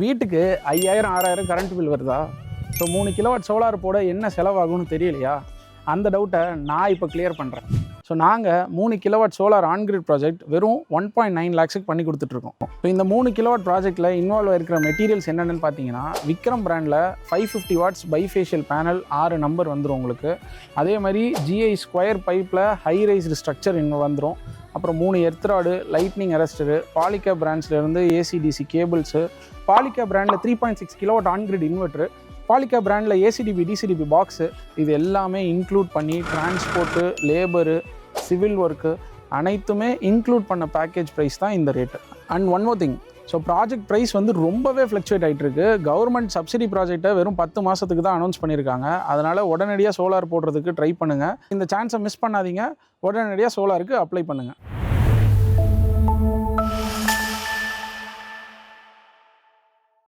வீட்டுக்கு 5000 6000 current bill வருதா? So 3 kilowatt solar போட என்ன செலவாகும்னு தெரியலையா? அந்த டவுட்டை நான் இப்போ கிளியர் பண்ணுறேன். ஸோ நாங்கள் 3 கிலோவாட் சோலார் ஆன்கிரிட் ப்ராஜெக்ட் வெறும் 1.9 lakhs பண்ணி கொடுத்துட்ருக்கோம். இப்போ இந்த 3 கிலோவாட் ப்ராஜெக்ட்டில் இன்வால்வ் இருக்கிற மெட்டீரியல்ஸ் என்னென்னு பார்த்தீங்கன்னா, விக்ரம் பிராண்டில் 550 watts பைஃபேஷியல் பேனல் 6 நம்பர் வந்துடும் உங்களுக்கு. அதே மாதிரி GI ஸ்கொயர் பைப்பில் ஹை ரைஸ்டு ஸ்ட்ரக்சர் இன்னும் வந்துடும். அப்புறம் 3 எர்த்ராடு, lightning அரெஸ்டரு, Baliga பிராண்ட்ஸ்லேருந்து AC/DC cables, Baliga பிராண்டில் 3.6 கிலோவாட் ஆன்கிரிட் இன்வெர்ட்ரு, பாலிகா பிராண்டில் ACDP DCDP பாக்ஸு, இது எல்லாமே இன்க்ளூட் பண்ணி டிரான்ஸ்போர்ட்டு, லேபரு, சிவில் ஒர்க்கு அனைத்துமே இன்க்ளூட் பண்ண பேக்கேஜ் ப்ரைஸ் தான் இந்த rate. And one more thing, so project price வந்து ரொம்பவே ஃப்ளக்சுவேட் ஆகிட்டு இருக்கு. கவர்மெண்ட் சப்சிடி ப்ராஜெக்ட்டை வெறும் 10 மாதத்துக்கு தான் அனௌன்ஸ் பண்ணியிருக்காங்க. அதனால் உடனடியாக சோலார் போடுறதுக்கு ட்ரை பண்ணுங்கள். இந்த சான்ஸை மிஸ் பண்ணாதீங்க. உடனடியாக சோலாருக்கு அப்ளை பண்ணுங்கள்.